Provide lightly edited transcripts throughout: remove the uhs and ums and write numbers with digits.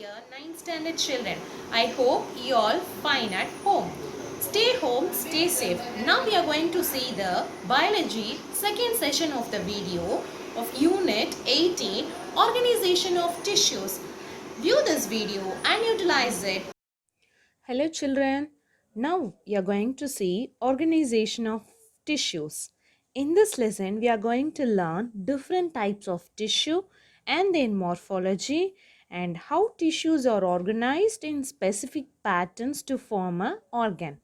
dear 9th standard children. I hope you all fine at home. Stay home, stay safe. Now we are going to see the biology second session of the video of unit 18 organization of tissues. View this video and utilize it. Hello children. Now we are going to see organization of tissues. In this lesson we are going to learn different types of tissue and their morphology and how tissues are organized in specific patterns to form an organ.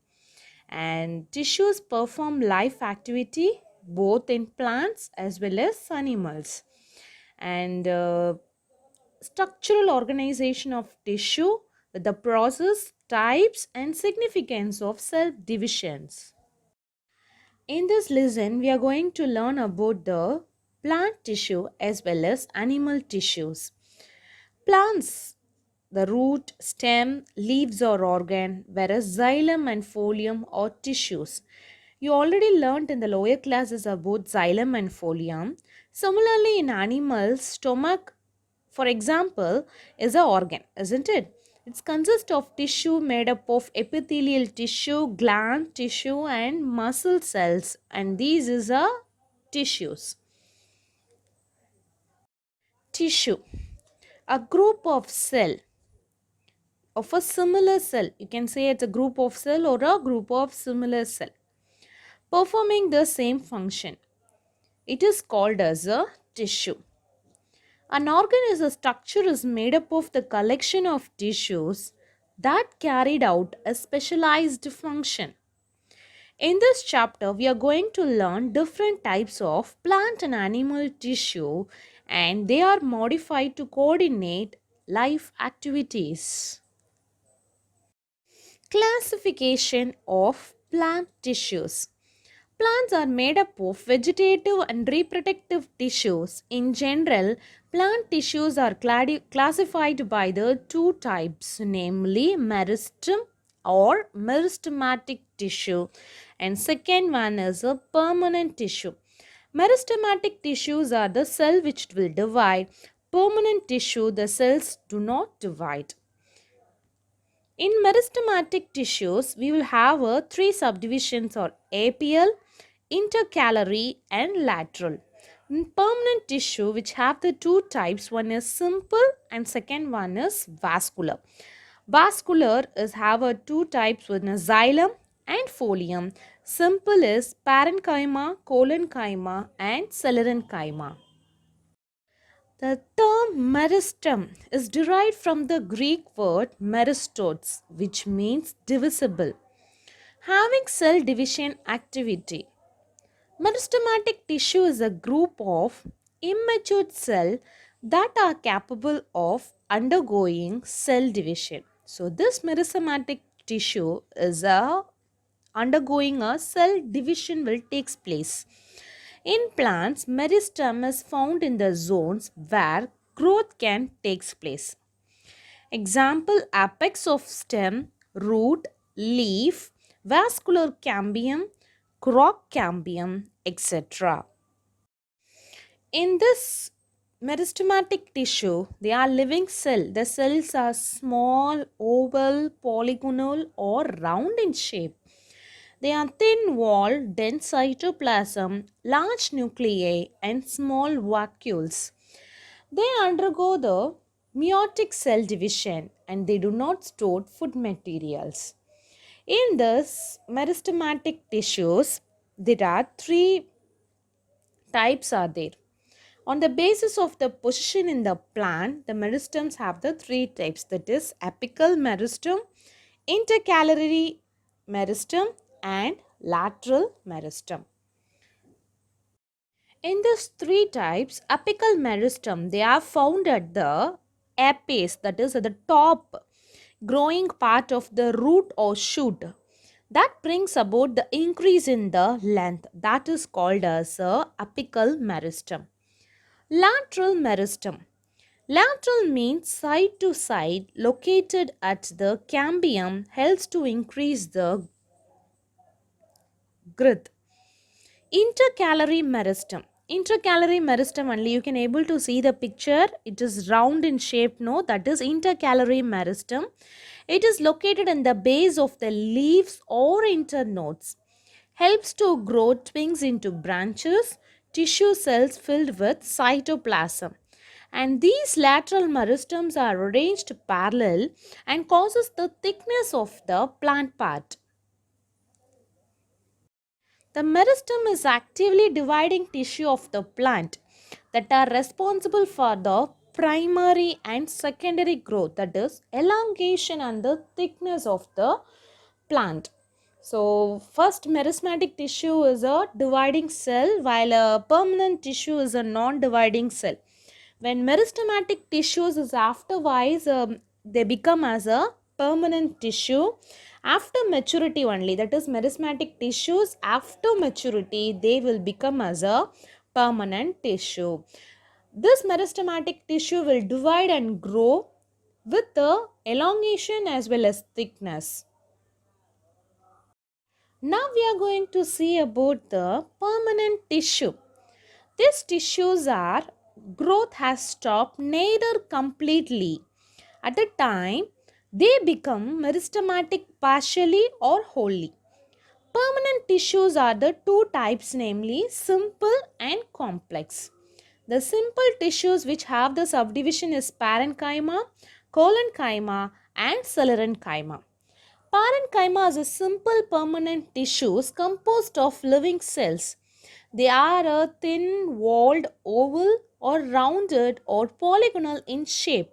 And tissues perform life activity both in plants as well as animals. And structural organization of tissue with the process, types and significance of cell divisions. In this lesson, we are going to learn about the plant tissue as well as animal tissues. Plants, the root, stem, leaves or organ, whereas xylem and folium are tissues. You already learnt in the lower classes about xylem and folium. Similarly, in animals, stomach, for example, is an organ, isn't it? It consists of tissue made up of epithelial tissue, gland tissue and muscle cells, and these is a tissues. Tissue, a group of cell of a similar cell. You can say it's a group of cell or a group of similar cell performing the same function. It is called as a tissue. An organ is a structure is made up of the collection of tissues that carried out a specialized function. In this chapter, we are going to learn different types of plant and animal tissue and they are modified to coordinate life activities. Classification of plant tissues. Plants are made up of vegetative and reproductive tissues. In general, plant tissues are classified by the two types, namely meristem or meristematic tissue, and second one is a permanent tissue. Meristematic tissues are the cell which will divide. Permanent tissue, the cells do not divide. In meristematic tissues, we will have three subdivisions or apial, intercalary and lateral. In permanent tissue, which have the two types, one is simple and second one is vascular. Vascular is have two types, one is xylem and folium. Simple is parenchyma, collenchyma and sclerenchyma. The term meristem is derived from the Greek word meristos, which means divisible, having cell division activity. Meristematic tissue is a group of immature cells that are capable of undergoing cell division. So this meristematic tissue is undergoing a cell division will takes place. In plants, meristem is found in the zones where growth can takes place. Example, apex of stem, root, leaf, vascular cambium, cork cambium, etc. In this meristematic tissue, they are living cell. The cells are small, oval, polygonal or round in shape. They are thin-walled, dense cytoplasm, large nuclei and small vacuoles. They undergo the meiotic cell division and they do not store food materials. In this meristematic tissues, there are three types are there. On the basis of the position in the plant, the meristems have the three types, that is apical meristem, intercalary meristem and lateral meristem. In these three types, apical meristem, they are found at the apex, that is at the top growing part of the root or shoot. That brings about the increase in the length, that is called as a apical meristem. Lateral meristem. Lateral means side to side, located at the cambium, helps to increase the girth. Intercalary meristem. intercalary meristem only. You can able to see the picture. It is round in shape, no? That is intercalary meristem. It is located in the base of the leaves or internodes. Helps to grow twigs into branches, tissue cells filled with cytoplasm. And these lateral meristems are arranged parallel and causes the thickness of the plant part. The meristem is actively dividing tissue of the plant that are responsible for the primary and secondary growth, that is elongation and the thickness of the plant. So first meristematic tissue is a dividing cell while a permanent tissue is a non-dividing cell. When meristematic tissues is afterwards they become as a permanent tissue after maturity only, that is meristematic tissues after maturity they will become as a permanent tissue. This meristematic tissue will divide and grow with the elongation as well as thickness. Now we are going to see about the permanent tissue. These tissues are growth has stopped neither completely. At the time, they become meristematic partially or wholly. Permanent tissues are the two types, namely simple and complex. The simple tissues which have the subdivision is parenchyma, collenchyma and sclerenchyma. Parenchyma is a simple permanent tissues composed of living cells. They are a thin walled oval or rounded or polygonal in shape.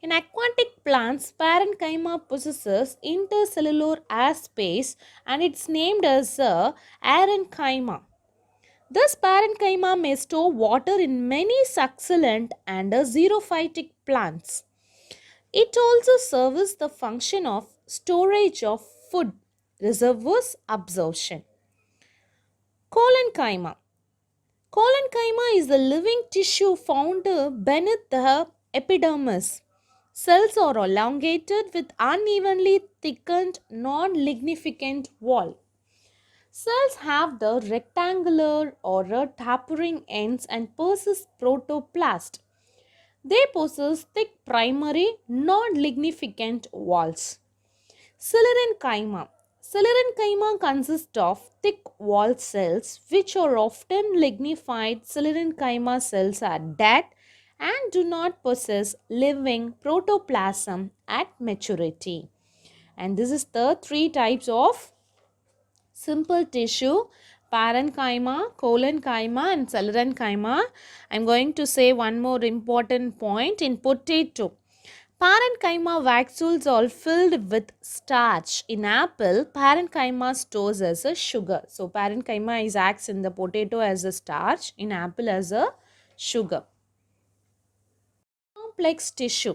In aquatic plants, parenchyma possesses intercellular air space and it's named as a aerenchyma. Thus, parenchyma may store water in many succulent and xerophytic plants. It also serves the function of storage of food, reservoirs, absorption. Collenchyma. Collenchyma is the living tissue found beneath the epidermis. Cells are elongated with unevenly thickened non-lignificant wall. Cells have the rectangular or tapering ends and possess protoplast. They possess thick primary non-lignificant walls. Sclerenchyma. Sclerenchyma consists of thick wall cells which are often lignified. Sclerenchyma cells are dead and do not possess living protoplasm at maturity. And this is the three types of simple tissue: parenchyma, collenchyma and sclerenchyma. I am going to say one more important point. In potato, parenchyma vacuoles are filled with starch. In apple, parenchyma stores as a sugar. So parenchyma is acts in the potato as a starch, in apple as a sugar. Complex tissue.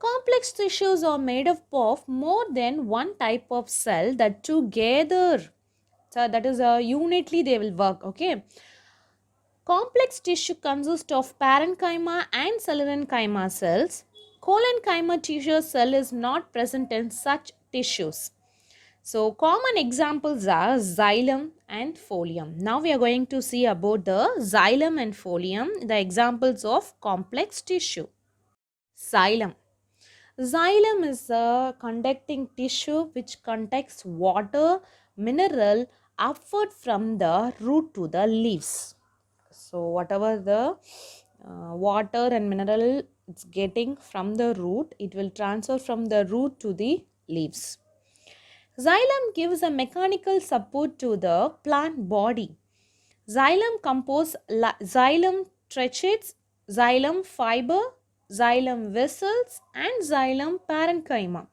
Complex tissues are made up of more than one type of cell that together, so that is unitely they will work. Okay. Complex tissue consists of parenchyma and sclerenchyma cells. Collenchyma tissue cell is not present in such tissues. So common examples are xylem and phloem. Now we are going to see about the xylem and phloem, the examples of complex tissue. Xylem. Xylem is a conducting tissue which conducts water, mineral upward from the root to the leaves. So whatever the water and mineral it's getting from the root, it will transfer from the root to the leaves. Xylem gives a mechanical support to the plant body. Xylem compose xylem trichates, xylem fiber, xylem vessels and xylem parenchyma.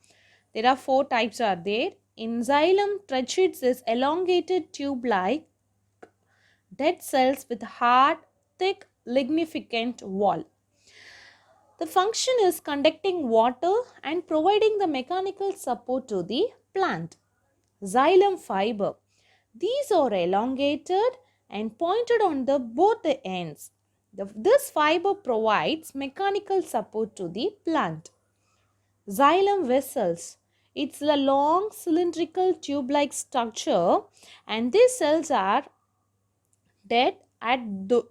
There are four types are there. In xylem trichates is elongated tube-like dead cells with hard, thick, lignificant wall. The function is conducting water and providing the mechanical support to the plant. Xylem fiber. These are elongated and pointed on the both the ends. This fiber provides mechanical support to the plant. Xylem vessels. It's a long cylindrical tube-like structure and these cells are dead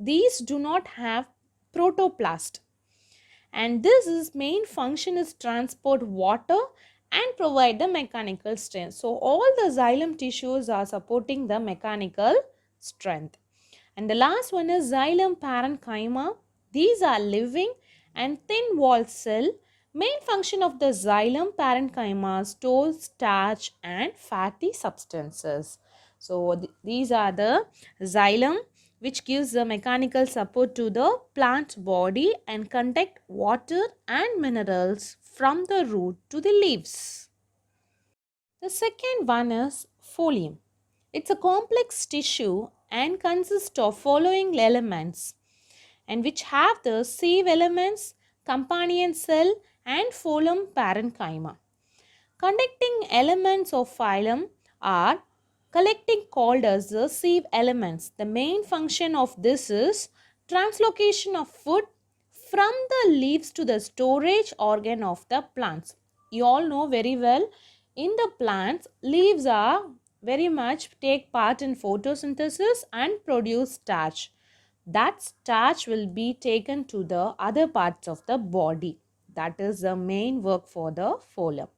these do not have protoplast, and this is main function is transport water and provide the mechanical strength. So all the xylem tissues are supporting the mechanical strength. And the last one is xylem parenchyma. These are living and thin walled cell. Main function of the xylem parenchyma stores starch and fatty substances. So these are the xylem which gives the mechanical support to the plant body and conduct water and minerals from the root to the leaves. The second one is phloem. It's a complex tissue and consists of following elements and which have the sieve elements, companion cell and phloem parenchyma. Conducting elements of phloem are collecting called as the sieve elements. The main function of this is translocation of food from the leaves to the storage organ of the plants. You all know very well, in the plants leaves are very much take part in photosynthesis and produce starch. That starch will be taken to the other parts of the body. That is the main work for the phloem.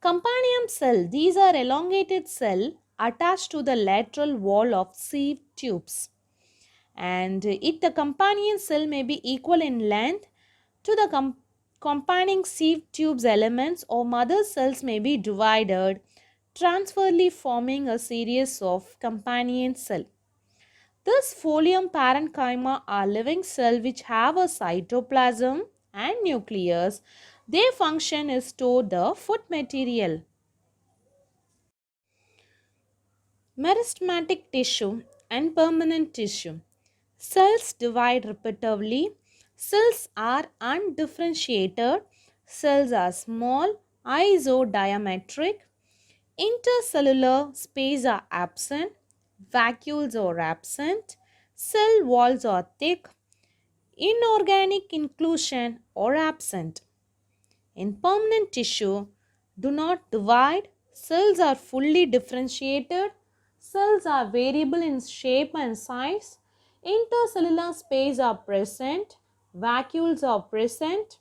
Companion cell. These are elongated cell attached to the lateral wall of sieve tubes. And the companion cell may be equal in length to the combining sieve tubes elements, or mother cells may be divided transferally forming a series of companion cell. This phloem parenchyma are living cells which have a cytoplasm and nucleus. Their function is store the food material. Meristematic tissue and permanent tissue. Cells divide repeatedly. Cells are undifferentiated. Cells are small, isodiametric. Intercellular space are absent. Vacuoles are absent. Cell walls are thick. Inorganic inclusion are absent. In permanent tissue, do not divide. Cells are fully differentiated. Cells are variable in shape and size. Intercellular space are present. Vacuoles are present.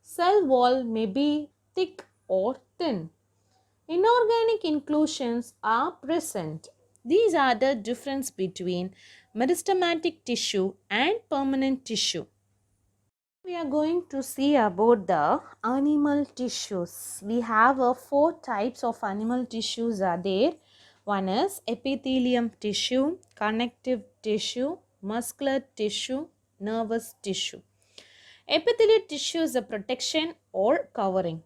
Cell wall may be thick or thin. Inorganic inclusions are present. These are the difference between meristematic tissue and permanent tissue. We are going to see about the animal tissues. We have four types of animal tissues are there. One is epithelium tissue, connective tissue, muscular tissue, nervous tissue. Epithelial tissue is a protection or covering.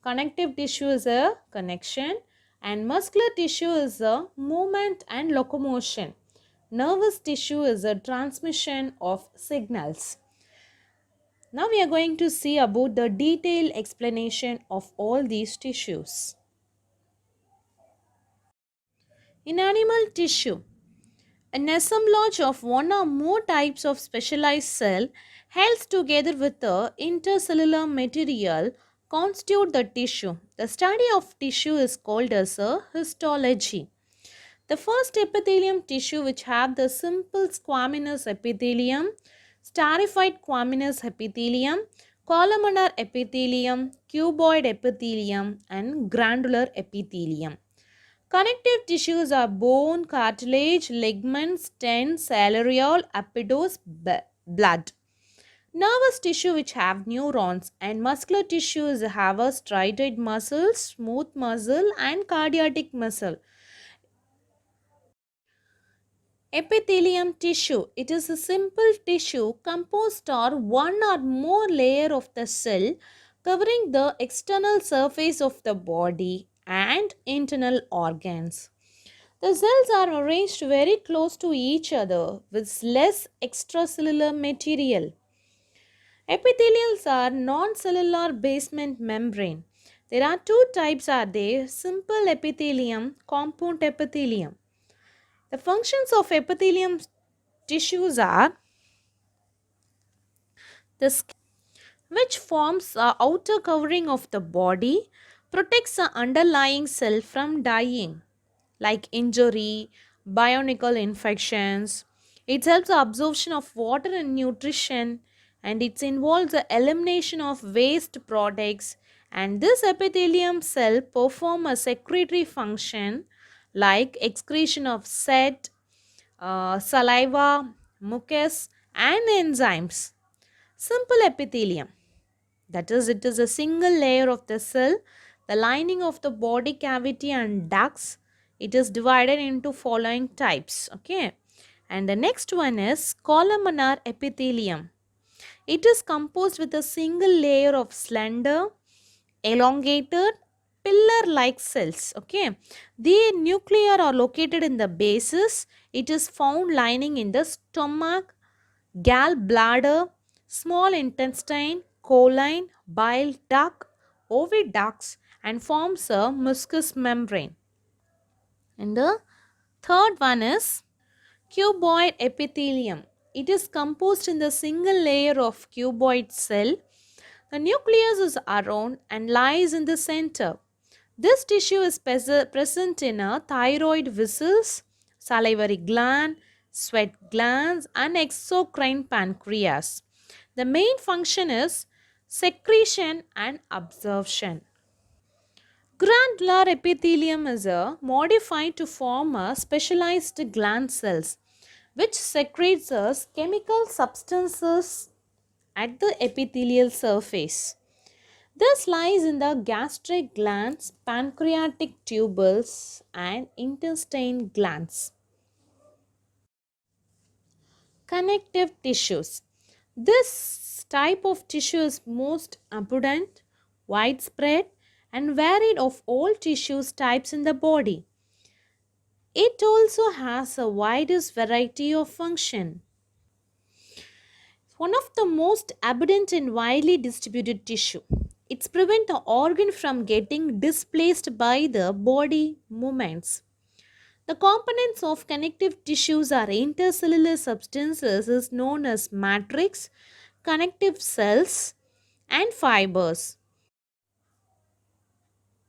Connective tissue is a connection, and muscular tissue is a movement and locomotion. Nervous tissue is a transmission of signals. Now we are going to see about the detailed explanation of all these tissues. In animal tissue, an assemblage of one or more types of specialized cell held together with the intercellular material constitute the tissue. The study of tissue is called as a histology. The first epithelium tissue which have the simple squamous epithelium, scarified squamous epithelium, columnar epithelium, cuboid epithelium and granular epithelium. Connective tissues are bone, cartilage, ligaments, tendons, arteriole, epidermis, blood. Nervous tissue which have neurons, and muscular tissues have a striated muscle, smooth muscle and cardiac muscle. Epithelium tissue. It is a simple tissue composed of one or more layer of the cell covering the external surface of the body and internal organs. The cells are arranged very close to each other with less extracellular material. Epithelials are non-cellular basement membrane. There are two types are there, simple epithelium, compound epithelium. The functions of epithelium tissues are the skin, which forms the outer covering of the body, protects the underlying cell from dying, like injury, bionical infections. It helps the absorption of water and nutrition, and it involves the elimination of waste products. And this epithelium cell perform a secretory function like excretion of sweat, saliva, mucus, and enzymes. Simple epithelium, that is, it is a single layer of the cell, the lining of the body cavity and ducts. It is divided into following types. Okay, and the next one is columnar epithelium. It is composed with a single layer of slender, elongated, pillar like cells. Okay, the nuclei are located in the bases. It is found lining in the stomach, gallbladder, small intestine, colon, bile duct, oviducts, and forms a mucous membrane. And the third one is cuboid epithelium. It is composed in the single layer of cuboid cell. The nucleus is around and lies in the center. This tissue is present in a thyroid vessels, salivary gland, sweat glands, and exocrine pancreas. The main function is secretion and absorption. Glandular epithelium is modified to form a specialized gland cells which secretes us chemical substances at the epithelial surface. This lies in the gastric glands, pancreatic tubules, and intestine glands. Connective tissues. This type of tissue is most abundant, widespread, and varied of all tissues types in the body. It also has a widest variety of function. One of the most abundant and widely distributed tissue. It's prevent the organ from getting displaced by the body movements. The components of connective tissues are intercellular substances is known as matrix, connective cells, and fibers.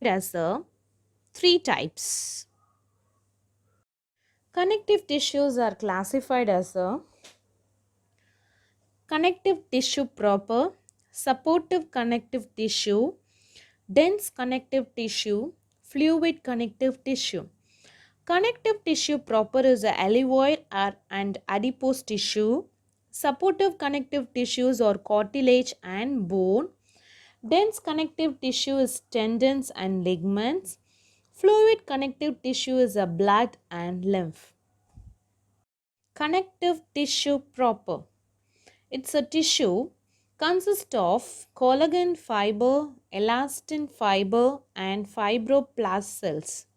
As the three types. Connective tissues are classified as a connective tissue proper, supportive connective tissue, dense connective tissue, fluid connective tissue. Connective tissue proper is the alveoli and adipose tissue. Supportive connective tissues are cartilage and bone. Dense connective tissue is tendons and ligaments. Fluid connective tissue is a blood and lymph. Connective tissue proper. It's a tissue consists of collagen fiber, elastin fiber, and fibroblast cells,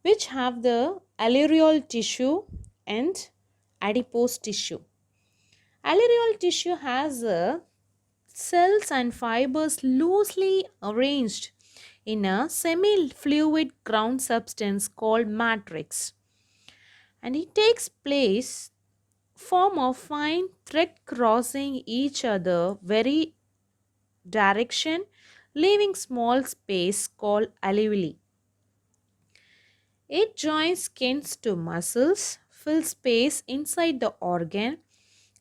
which have the alveolar tissue and adipose tissue. Alveolar tissue has cells and fibers loosely arranged in a semi-fluid ground substance called matrix, and it takes place form of fine thread crossing each other very direction, leaving small space called alveoli. It joins skins to muscles, fills space inside the organ,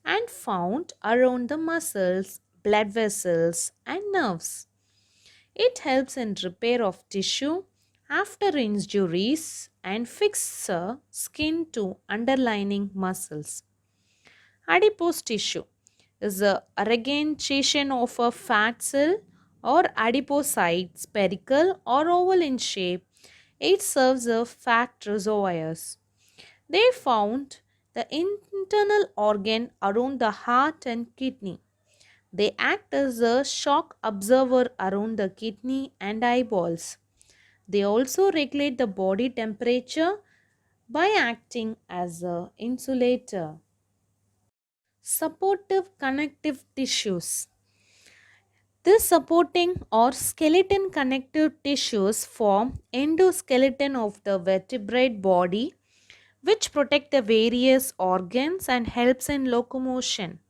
and found around the muscles, blood vessels, and nerves. It helps in repair of tissue after injuries and fix skin to underlying muscles. Adipose tissue is a aggregation of a fat cell or adipocyte, spherical or oval in shape. It serves as fat reservoirs. They found the internal organ around the heart and kidney. They act as a shock absorber around the kidney and eyeballs. They also regulate the body temperature by acting as a insulator. Supportive connective tissues. This supporting or skeleton connective tissues form endoskeleton of the vertebrate body, which protect the various organs and helps in locomotion.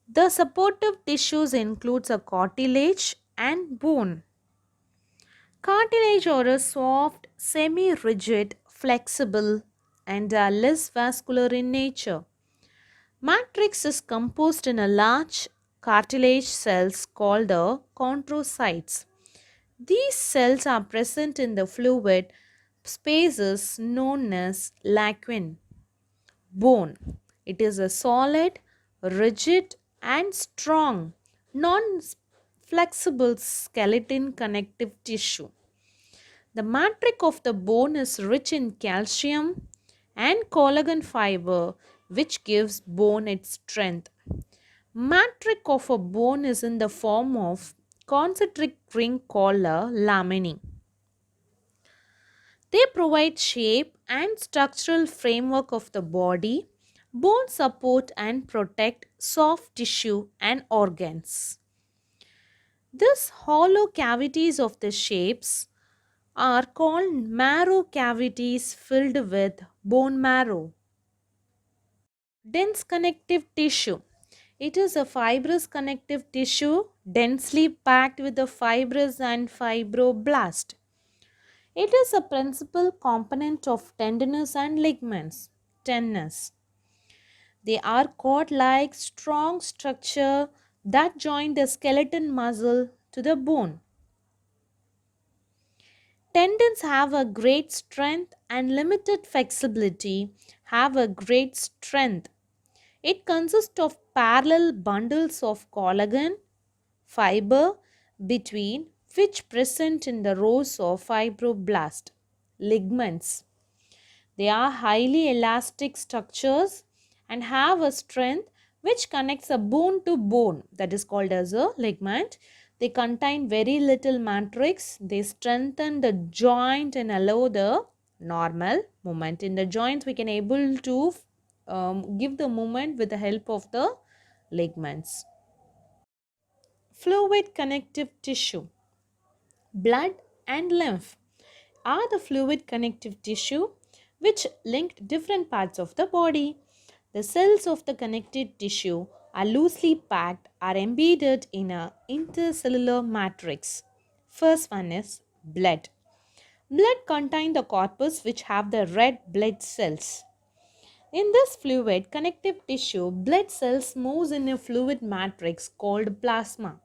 The supportive tissues includes a cartilage and bone. Cartilage are a soft, semi-rigid, flexible and are less vascular in nature. Matrix is composed in a large cartilage cells called the chondrocytes. These cells are present in the fluid spaces known as lacunae. Bone. It is a solid, rigid, and strong, non flexible skeleton connective tissue. The matrix of the bone is rich in calcium and collagen fiber, which gives bone its strength. Matrix of a bone is in the form of concentric ring called a laminae. They provide shape and structural framework of the body, bone support and protect soft tissue and organs. These hollow cavities of the shapes are called marrow cavities filled with bone marrow. Dense connective tissue. It is a fibrous connective tissue densely packed with the fibrous and fibroblast. It is a principal component of tendons and ligaments. Tendons. They are cord-like strong structure that join the skeleton muscle to the bone. Tendons have a great strength and limited flexibility have a great strength. It consists of parallel bundles of collagen fiber between which present in the rows of fibroblast ligaments. They are highly elastic structures and have a strength which connects a bone to bone, that is called as a ligament. They contain very little matrix. They strengthen the joint and allow the normal movement. In the joints we can able to give the movement with the help of the ligaments. Fluid connective tissue. Blood and lymph are the fluid connective tissue which link different parts of the body. The cells of the connective tissue are loosely packed, are embedded in a intercellular matrix. First one is blood. Blood contains the corpus which have the red blood cells. In this fluid connective tissue, blood cells moves in a fluid matrix called plasma.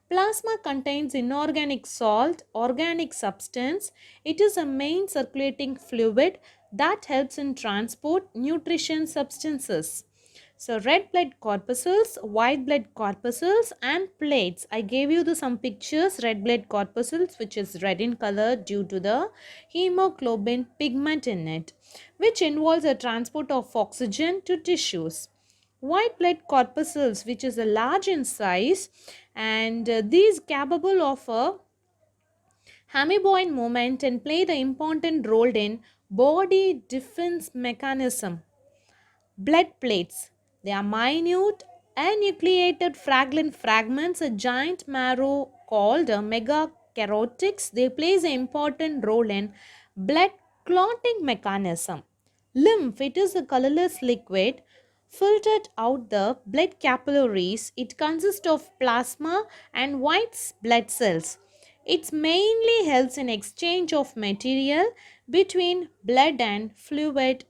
Plasma contains inorganic salt, organic substance. It is a main circulating fluid that helps in transport nutrition substances. So red blood corpuscles, white blood corpuscles and plates. I gave you some pictures. Red blood corpuscles which is red in color due to the hemoglobin pigment in it, which involves the transport of oxygen to tissues. White blood corpuscles which is a large in size and these capable of a amoeboid movement and play the important role in body defense mechanism. Blood plates. They are minute enucleated fragment fragments, a giant marrow called a megakaryotics. They plays an important role in blood clotting mechanism. Lymph, it is a colorless liquid filtered out the blood capillaries. It consists of plasma and white blood cells. It mainly helps in exchange of material between blood and fluids.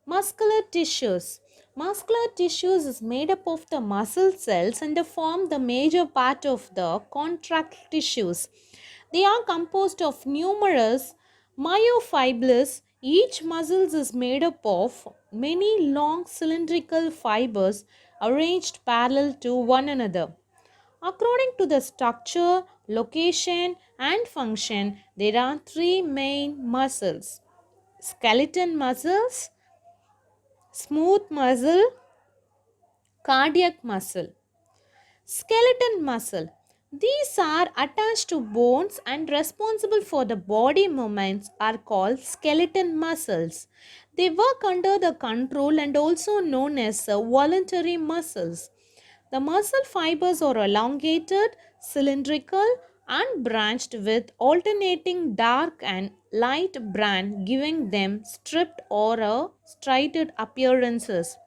Muscular tissues. Muscular tissues is made up of the muscle cells and they form the major part of the contract tissues. They are composed of numerous myofibrils. Each muscle is made up of many long cylindrical fibers arranged parallel to one another. According to the structure, location and function, there are three main muscles. Skeleton muscles, smooth muscle, cardiac muscle. Skeleton muscle. These are attached to bones and responsible for the body movements are called skeleton muscles. They work under the control and also known as voluntary muscles. The muscle fibers are elongated, cylindrical and branched with alternating dark and light band giving them stripped or striated appearances.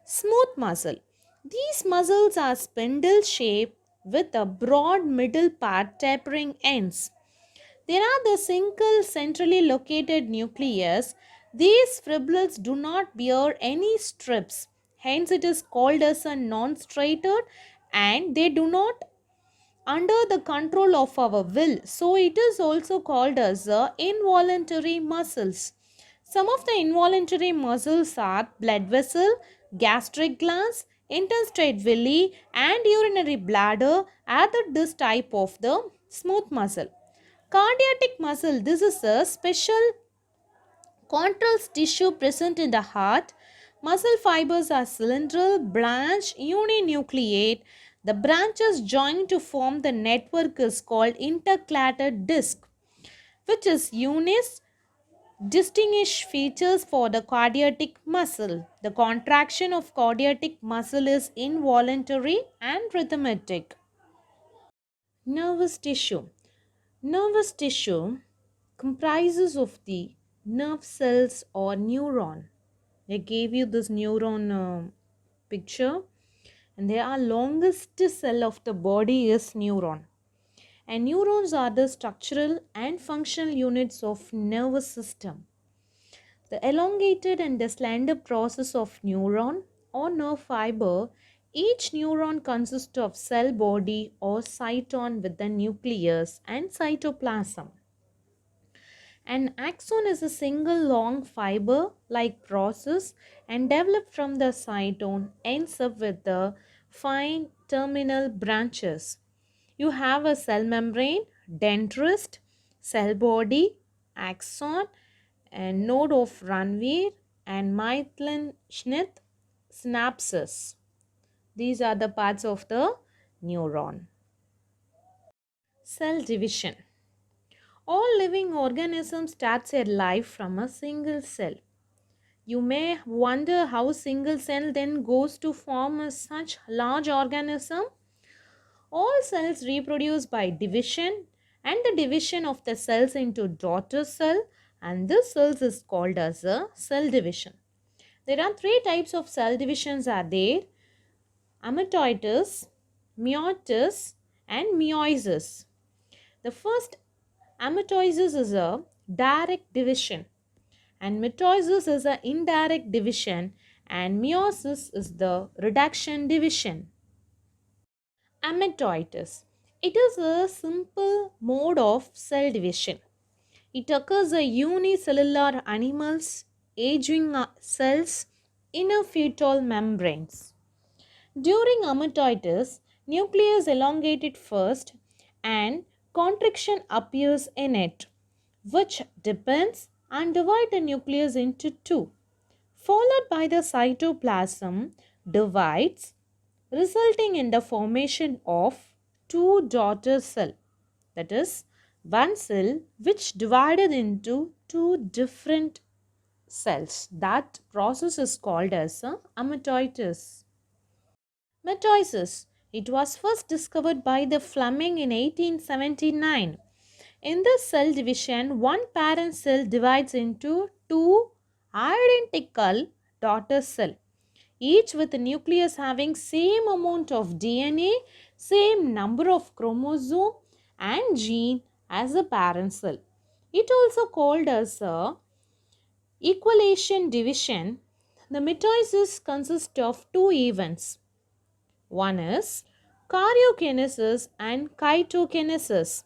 Smooth muscle. These muscles are spindle shaped with a broad middle part tapering ends. There are the single centrally located nucleus. These fibrils do not bear any strips. Hence, it is called as a non-striated, and they do not under the control of our will. So it is also called as involuntary muscles. Some of the involuntary muscles are blood vessel, gastric glands, interstate villi, and urinary bladder are this type of the smooth muscle. Cardiac muscle, this is a special contrast tissue present in the heart. Muscle fibers are cylindrical, branched, uninucleate. The branches join to form the network is called intercalated disc, which is unis distinguished features for the cardiac muscle. The contraction of cardiac muscle is involuntary and rhythmic. Nervous tissue. Nervous tissue comprises of the nerve cells or neuron. They gave you this neuron picture, and they are longest cell of the body is neuron. And neurons are the structural and functional units of nervous system. The elongated and the slender process of neuron or nerve fiber, each neuron consists of cell body or cyton with the nucleus and cytoplasm. An axon is a single long fiber like process and developed from the cytone ends up with the fine terminal branches. You have a cell membrane, dendrite, cell body, axon, and node of Ranvier and myelin sheath, synapses. These are the parts of the neuron. Cell division. All living organisms starts their life from a single cell. You may wonder how single cell then goes to form such large organism. All cells reproduce by division and the division of the cells into daughter cell, and this cells is called as a cell division. There are three types of cell divisions are there: amitosis, meiosis, and meiosis. The first amitosis is a direct division and mitosis is an indirect division and meiosis is the reduction division. Amitosis. It is a simple mode of cell division. It occurs in unicellular animals, aging cells, inner fetal membranes. During amitosis, nucleus elongated first and contraction appears in it, which depends and divide the nucleus into two, followed by the cytoplasm divides, resulting in the formation of two daughter cells. That is, one cell which divided into two different cells. That process is called as amitosis. Mitosis. It was first discovered by the Fleming in 1879. In this cell division, one parent cell divides into two identical daughter cells, each with a nucleus having same amount of DNA, same number of chromosome and gene as the parent cell. It also called as a equalation division. The mitosis consists of two events. One is karyokinesis and cytokinesis.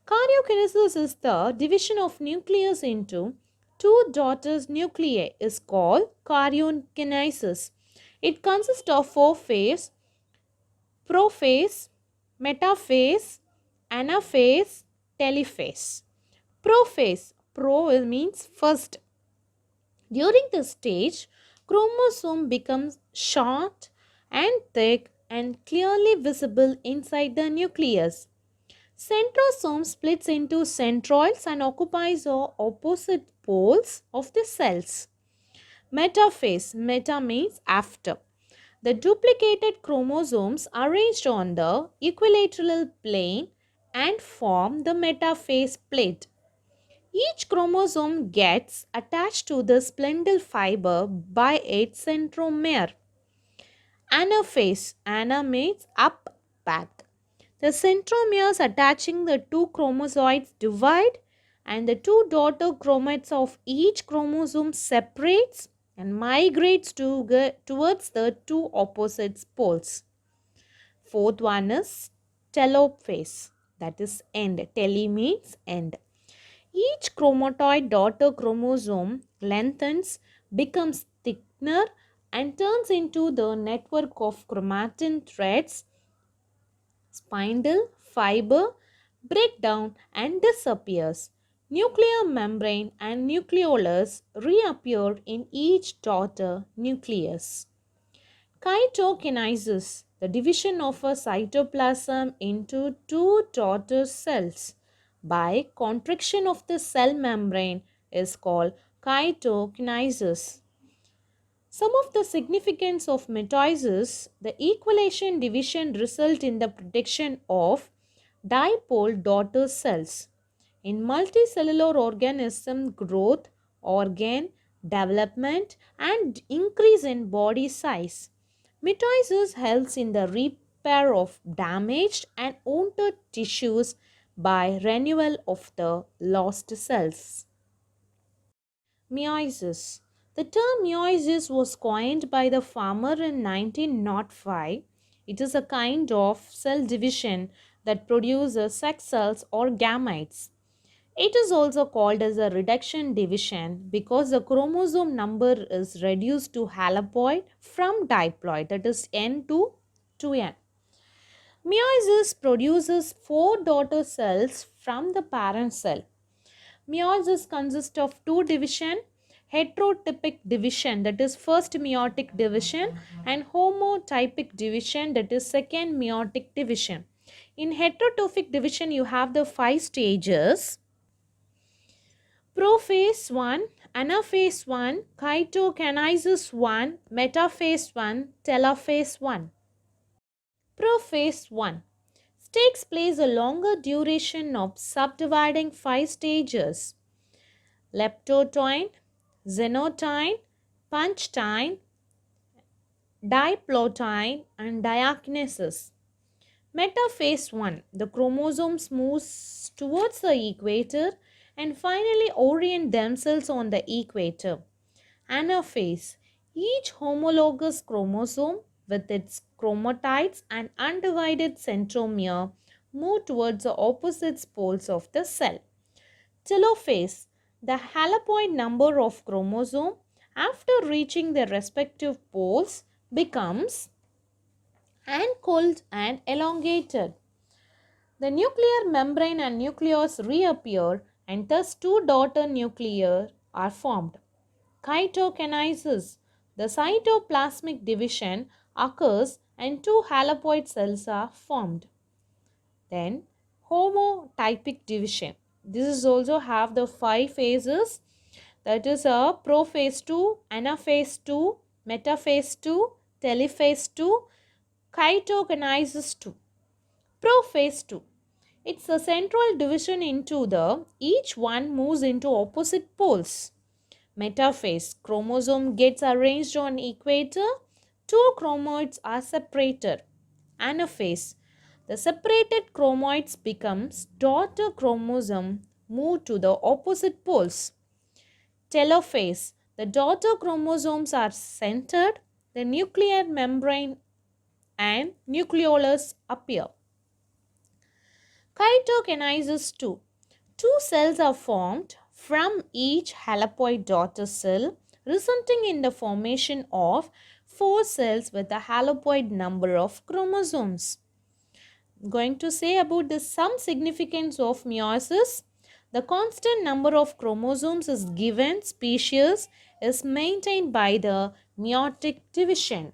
Karyokinesis is the division of nucleus into two daughter nuclei is called karyokinesis. It consists of four phases: prophase, metaphase, anaphase, telophase. Prophase, pro means first. During this stage, chromosome becomes short and thick and clearly visible inside the nucleus. Centrosome splits into centroids and occupies the opposite poles of the cells. Metaphase, meta means after. The duplicated chromosomes arranged on the equilateral plane and form the metaphase plate. Each chromosome gets attached to the spindle fiber by its centromere. Anaphase, ana means up, back. The centromeres attaching the two chromosoids divide and the two daughter chromates of each chromosome separates and migrates towards the two opposite poles. Fourth one is telophase, that is end. Tele means end. Each chromatoid daughter chromosome lengthens, becomes thicker and turns into the network of chromatin threads, spindle, fiber, break down and disappears. Nuclear membrane and nucleolus reappear in each daughter nucleus. Cytokinesis, the division of a cytoplasm into two daughter cells by contraction of the cell membrane, is called cytokinesis. Some of the significance of mitosis, the equation division result in the production of dipole daughter cells. In multicellular organism growth, organ development and increase in body size. Mitosis helps in the repair of damaged and wounded tissues by renewal of the lost cells. Meiosis. The term meiosis was coined by the farmer in 1905. It is a kind of cell division that produces sex cells or gametes. It is also called as a reduction division because the chromosome number is reduced to haploid from diploid, that is N to 2N. Meiosis produces four daughter cells from the parent cell. Meiosis consists of two division, heterotypic division, that is first meiotic division, and homotypic division, that is second meiotic division. In heterotypic division you have the five stages: prophase 1, anaphase 1, cytokinesis 1, metaphase 1, telophase 1. Prophase 1 takes place a longer duration of subdividing five stages: leptotyne, xenotyne, punchtyne, diplotyne and diakinesis. Metaphase 1, the chromosomes move towards the equator and finally orient themselves on the equator. Anaphase, each homologous chromosome with its chromatids and undivided centromere move towards the opposite poles of the cell. Telophase, the haploid number of chromosome after reaching their respective poles becomes ankylosed and elongated. The nuclear membrane and nucleus reappear and thus two daughter nuclei are formed. Cytokinesis, the cytoplasmic division occurs and two haploid cells are formed. Then homotypic division. This is also have the five phases, that is a prophase 2, anaphase 2, metaphase 2, telophase 2, cytokinesis 2. Prophase 2. It's a central division into the each one moves into opposite poles. Metaphase, chromosome gets arranged on equator, two chromoids are separated. Anaphase, the separated chromoids becomes daughter chromosome move to the opposite poles. Telophase, the daughter chromosomes are centered, the nuclear membrane and nucleolus appear. Cytokinesis 2. Two cells are formed from each haploid daughter cell, resulting in the formation of four cells with a haploid number of chromosomes. Going to say about the some significance of meiosis. The constant number of chromosomes is given species is maintained by the meiotic division.